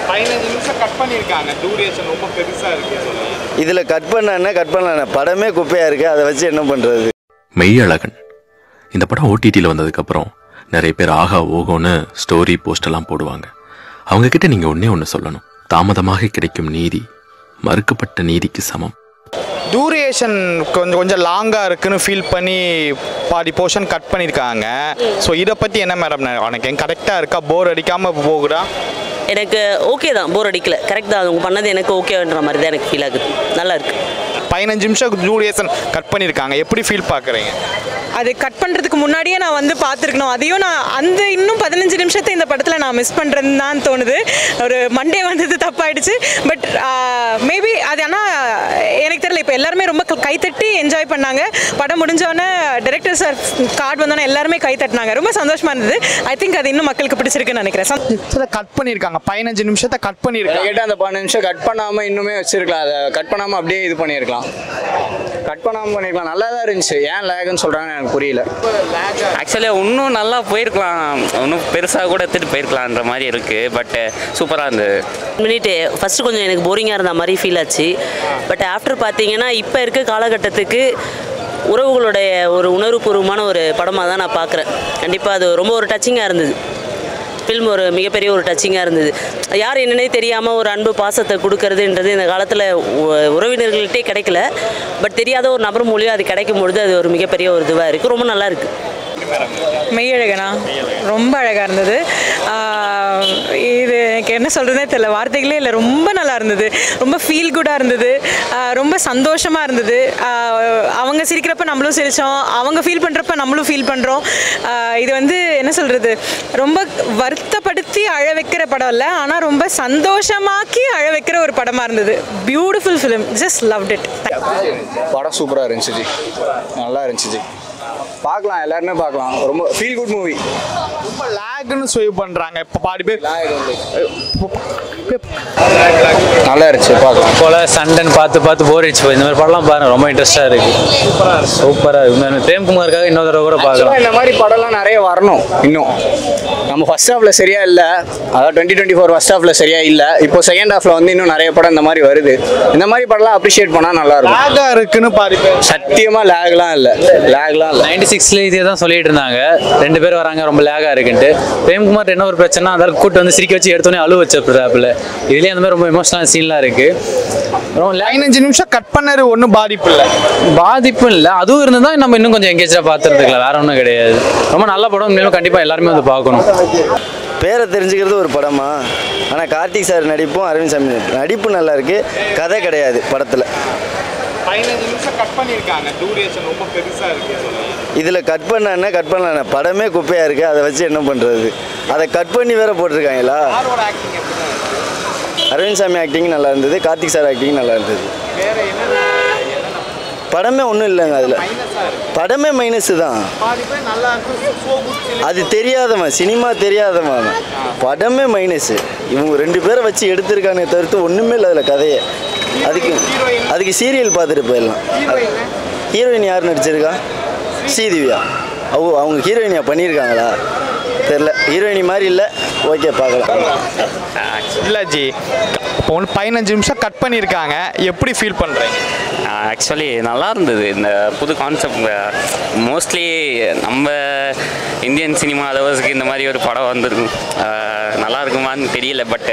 15 நிமிஷம் கட் பண்ணியிருக்காங்க, டூரேஷன் ரொம்ப பெருசாக இருக்குது சொல்லுங்கள். இதில் கட் பண்ணல, படமே குப்பையாக இருக்குது, அதை வச்சு என்ன பண்ணுறது? மெய்யழகன் இந்த படம் ஓடிடியில் வந்ததுக்கப்புறம் நிறைய பேர் ஆகா ஓகோன்னு ஸ்டோரி போஸ்டெல்லாம் போடுவாங்க. அவங்கக்கிட்ட நீங்கள் ஒன்று சொல்லணும். தாமதமாக கிடைக்கும் நீதி மறுக்கப்பட்ட நீதிக்கு சமம். டூரேஷன் கொஞ்சம் லாங்காக இருக்குன்னு ஃபீல் பண்ணி பாதி போர்ஷன் கட் பண்ணியிருக்காங்க. ஸோ இதை பற்றி என்ன மேடம் உனக்கு கரெக்டாக இருக்கா? போர் அடிக்காமல் போகுதா? எனக்கு ஓகே தான், போர் அடிக்கல, கரெக்ட் தான். அவங்க பண்ணது எனக்கு ஓகேன்ற மாதிரி தான் எனக்கு ஃபீல் ஆகுது. நல்லா இருக்கு. 15 நிமிஷம் டூரேஷன் கட் பண்ணியிருக்காங்க, எப்படி ஃபீல் பார்க்குறீங்க? அது கட் பண்ணுறதுக்கு முன்னாடியே நான் வந்து பார்த்துருக்கணும். அதையும் நான் இன்னும் 15 நிமிஷத்தை இந்த படத்தில் நான் மிஸ் பண்ணுறதுன்னு தான் தோணுது. ஒரு மண்டே வந்தது தப்பாயிடுச்சு. பட் மேபி அது ஆனால் எனக்கு தெரியல. இப்போ எல்லாருமே ரொம்ப கைத்தட்டி என்ஜாய் பண்ணாங்க. படம் முடிஞ்சோடனே டைரக்டர் சார் கார்டு வந்தோன்னே எல்லாருமே கைத்தட்டினாங்க. ரொம்ப சந்தோஷமாக இருந்தது. ஐ திங்க் அது இன்னும் மக்களுக்கு பிடிச்சிருக்குன்னு நினைக்கிறேன். கட் பண்ணியிருக்காங்க, 15 நிமிஷத்தை கட் பண்ணியிருக்காங்க. கேட்டால் அந்த 15 நிமிஷம் கட் பண்ணாமல் இன்னுமே வச்சிருக்கலாம். அதை கட் பண்ணாமல் அப்படியே இது பண்ணியிருக்கலாம். கட் பண்ணாமல் பண்ணியிருக்கலாம். நல்லா தான் இருந்துச்சு. ஏன் லேகுன்னு சொல்கிறாங்கன்னு எனக்கு புரியல. ஆக்சுவலி இன்னும் நல்லா போயிருக்கலாம், இன்னும் பெருசாக கூட எடுத்துகிட்டு போயிருக்கலான்ற மாதிரி இருக்குது. பட் சூப்பராக இருந்தது. மினிட்டு ஃபஸ்ட்டு கொஞ்சம் எனக்கு போரிங்காக இருந்த மாதிரி ஃபீல் ஆச்சு. பட் ஆஃப்டர் பார்த்தீங்கன்னா இப்போ இருக்க காலகட்டத்துக்கு உறவுகளுடைய ஒரு உணர்வுபூர்வமான ஒரு படமாக தான் நான் பார்க்குறேன். கண்டிப்பாக அது ரொம்ப ஒரு டச்சிங்காக இருந்தது. ஃபில்ம் ஒரு மிகப்பெரிய ஒரு டச்சிங்காக இருந்தது. யார் என்னன்னே தெரியாமல் ஒரு அன்பு பாசத்தை கொடுக்கறதுன்றது இந்த காலத்தில் உறவினர்கள்ட்டே கிடைக்கல. பட் தெரியாத ஒரு நபர் மூலியம் அது கிடைக்கும் பொழுது அது ஒரு மிகப்பெரிய ஒரு இதுவாக இருக்குது. ரொம்ப நல்லா இருக்குது. மெய்யழகனா ரொம்ப அழகாக இருந்தது. இது எனக்கு என்ன சொல்கிறதுனே தெரியல, வார்த்தைகளே இல்லை. ரொம்ப நல்லா இருந்தது, ரொம்ப ஃபீல் குட்டாக இருந்தது, ரொம்ப சந்தோஷமாக இருந்தது. அவங்க சிரிக்கிறப்ப நம்மளும் சிரித்தோம், அவங்க ஃபீல் பண்ணுறப்ப நம்மளும் ஃபீல் பண்ணுறோம். இது வந்து என்ன சொல்கிறது, ரொம்ப வருத்தப்படுத்தி அழ வைக்கிற படம் இல்லை, ஆனால் ரொம்ப சந்தோஷமாக்கி அழ வைக்கிற ஒரு படமாக இருந்தது. Beautiful film, just loved it. படம் சூப்பராக இருந்துச்சு, நல்லா இருந்துச்சு. பார்க்கலாம், எல்லாருமே பார்க்கலாம். ரொம்ப ஃபீல் குட் மூவி. ரொம்ப லேக்னு சேவ் பண்ணுறாங்க. இப்போ பாதி பேர் நல்லா இருந்துச்சு, பார்க்கலாம். போல சண்டன் பார்த்து போர் அடிச்சு போய் இந்த மாதிரி படம்லாம் பாருங்க, ரொம்ப இன்ட்ரெஸ்டாக இருக்குது. சூப்பராக இருக்குது. பிரேம்குமாருக்காக இன்னொரு தடவை கூட பார்க்கலாம். இந்த மாதிரி படம்லாம் நிறைய வரணும். இன்னும் நம்ம ஃபர்ஸ்ட் ஹாஃப்ல சரியா இல்லை, அதாவது 2024 ஃபர்ஸ்ட் ஹாஃப்ல சரியா இல்லை. இப்போ செகண்ட் ஹாஃப்ல வந்து இன்னும் நிறைய படம் இந்த மாதிரி வருது. இந்த மாதிரி படம்லாம் அப்ரிஷியேட் பண்ணால் நல்லா இருக்கும். லேகாக இருக்குன்னு பாதி பேர். சத்தியமாக லேக்லாம் இல்லை. 96ல இதே தான் சொல்லிட்டு இருந்தாங்க, 2 பேர் வராங்க ரொம்ப லேகாக இருக்குன்ட்டு. பிரேம்குமார் என்ன ஒரு பிரச்சனை, அதனால கூட்டு வந்து சிரிக்க வச்சு எடுத்தோன்னே அழுவ வச்சிருப்பாப்புல. இதுலேயே அந்த மாதிரி ரொம்ப எமோஷனல் சீன்லாம் இருக்குது. ரொம்ப 15 நிமிஷம் கட் பண்ணது ஒன்றும் பாதிப்பு இல்லை. அதுவும் இருந்தால் நம்ம இன்னும் கொஞ்சம் எங்கேஜாக பார்த்துருக்கலாம், வேற ஒன்றும் கிடையாது. ரொம்ப நல்ல படம், இன்னும் கண்டிப்பாக எல்லாருமே வந்து பார்க்கணும். பேரை தெரிஞ்சுக்கிறது ஒரு படமா? ஆனால் கார்த்திக் சார் நடிப்பும் அரவிந்த் சாமி நடிப்பு நல்லா இருக்குது, கதை கிடையாது படத்தில். 15 நிமிஷம் கட் பண்ணியிருக்காங்க, டூரேஷன் ரொம்ப பெருசாக இருக்குது சொல்லுங்கள். இதில் கட் பண்ணல, படமே குப்பையாக இருக்குது, அதை வச்சு என்ன பண்ணுறது? அதை கட் பண்ணி வேற போட்டிருக்காங்களா? அரவிந்த் சாமி ஆக்டிங் நல்லா இருந்தது, கார்த்திக் சார் ஆக்டிங் நல்லா இருந்தது. படமே ஒன்றும் இல்லைங்க, அதில் படமே மைனஸு தான். அது தெரியாதவன், சினிமா தெரியாதவன், படமே மைனஸு. இவங்க 2 பேரை வச்சு எடுத்திருக்கானே தவிர்த்து ஒன்றுமே இல்லை அதில் கதையை. அதுக்கு சீரியல் பார்த்துட்டு போயிடலாம். ஹீரோயின் யார் நடிச்சிருக்கா? ஸ்ரீதிவ்யா. அவங்க ஹீரோயினியா பண்ணியிருக்காங்களா தெரில, ஹீரோயினி மாதிரி இல்லை. ஓகே, பார்க்கலாம். இல்லை ஜி, இப்போ 15 நிமிஷம் கட் பண்ணியிருக்காங்க, எப்படி ஃபீல் பண்ணுறீங்க? ஆக்சுவலி நல்லா இருந்தது இந்த புது கான்செப்ட். மோஸ்ட்லி நம்ம இந்தியன் சினிமா லவர்ஸ்க்கு இந்த மாதிரி ஒரு படம் வந்துருக்கும், நல்லா இருக்குமான்னு தெரியல. பட்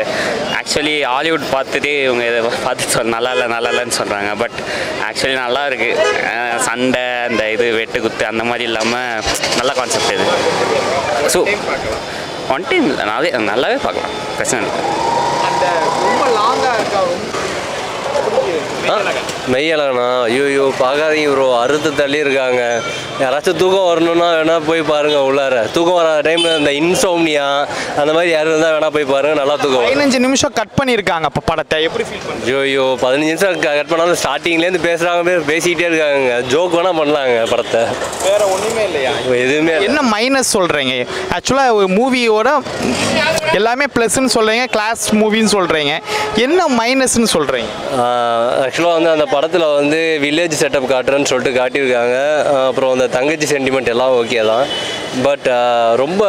ஆக்சுவலி ஹாலிவுட் பார்த்துட்டு இவங்க இதை பார்த்துட்டு நல்லா இல்லைன்னு சொல்கிறாங்க. பட் ஆக்சுவலி நல்லா இருக்குது. சண்டை, அந்த இது வெட்டு குத்து அந்த மாதிரி இல்லாமல் நல்ல கான்செப்ட் இது. ஸோ ஒன் டைம் நல்லாவே பார்க்கலாம், பிரச்சனை இல்லை. அந்த ரொம்ப லாங்காக இருக்கா? மெய்யலண்ணா ஐயோ பார்க்காதீங்க ப்ரோ, அறுத்து தள்ளி இருக்காங்க. யாராச்சும் தூக்கம் வரணும்னா வேணா போய் பாருங்க. உள்ளார தூக்கம் வர டைம்ல இந்த இன்சோம்னியா அந்த மாதிரி யாரும் இருந்தால் வேணா போய் பாருங்க, நல்லா தூக்கம். 15 நிமிஷம் கட் பண்ணியிருக்காங்க, அப்போ படத்தை எப்படி ஃபீல் பண்ணுறீங்க? ஐயோ 15 நிமிஷம் கட் பண்ணாலும் ஸ்டார்டிங்லேருந்து பேசிக்கிட்டே இருக்காங்க. ஜோக் வேணா பண்ணலாங்க படத்தை, வேற ஒன்றுமே இல்லையா? எதுவுமே. என்ன மைனஸ் சொல்கிறீங்க? ஆக்சுவலாக மூவியோட எல்லாமே ப்ளஸ்ன்னு சொல்கிறீங்க, கிளாஸ் மூவின்னு சொல்கிறீங்க, என்ன மைனஸ்ன்னு சொல்கிறீங்க? ஆக்சுவலாக வந்து அந்த படத்தில் வந்து வில்லேஜ் செட்டப் காட்டுறேன்னு சொல்லிட்டு காட்டியிருக்காங்க. அப்புறம் அந்த தங்கச்சி சென்டிமெண்ட் எல்லாம் ஓகே தான். பட் ரொம்ப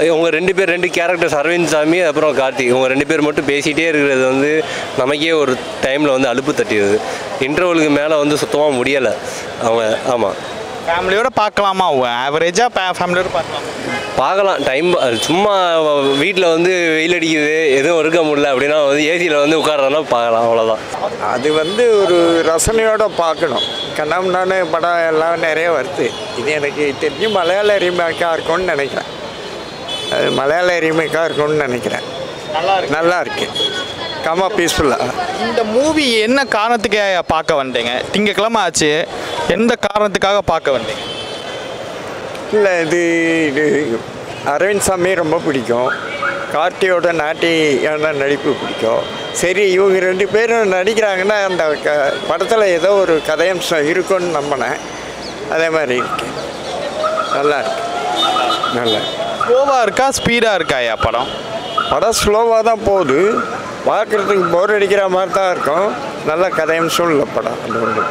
இவங்க 2 கேரக்டர்ஸ், அரவிந்த் சாமி அப்புறம் கார்த்திக், இவங்க 2 பேர் மட்டும் பேசிகிட்டே இருக்கிறது வந்து நமக்கே ஒரு டைமில் வந்து அலுப்பு தட்டிடுது. இன்டர்வலுக்கு மேலே வந்து சுத்தமாக முடியலை அவங்க. ஆமாம், ஃபேமிலியோட பார்க்கலாமா? ஆவரேஜாக ஃபேமிலியோட பார்க்கலாம். டைம் சும்மா வீட்டில் வந்து வெயில் அடிக்குது, எதுவும் இருக்க முடியல அப்படின்னா வந்து ஏசியில் வந்து உட்கார்றதுனா பார்க்கலாம், அவ்வளோதான். அது வந்து ஒரு ரசனையோடு பார்க்கணும். கண்ணாமண்ணான படம் எல்லாம் நிறைய வருது. இது எனக்கு தெரிஞ்சு மலையாள ரீமேக்காக இருக்கும்னு நினைக்கிறேன். அது மலையாள ரீமேக்காக இருக்கும்னு நினைக்கிறேன். நல்லா இருக்கு, கம்மா பீஸ்ஃபுல்லாக. இந்த மூவி என்ன காரணத்துக்கு பார்க்க வந்தீங்க? திங்கக்கிழமை ஆச்சு, எந்த காரணத்துக்காக பார்க்க வந்தீங்க? இல்லை, இது அரவிந்த் சாமி ரொம்ப பிடிக்கும். கார்த்தியோட நாட்டியான நடிப்பு பிடிக்கும். சரி, இவங்க 2 பேரும் நடிக்கிறாங்கன்னா அந்த படத்தில் ஏதோ ஒரு கதையம்சம் இருக்குன்னு நம்பினேன். அதே மாதிரி இருக்கு, நல்லா இருக்கு. நல்லா ஸ்லோவாக இருக்கா ஸ்பீடாக இருக்காயா படம்? படம் ஸ்லோவாக தான் போகுது, பார்க்குறதுக்கு போர் அடிக்கிற மாதிரி தான் இருக்கும். நல்ல கதையம்சம் உள்ள படம். அது ஒன்று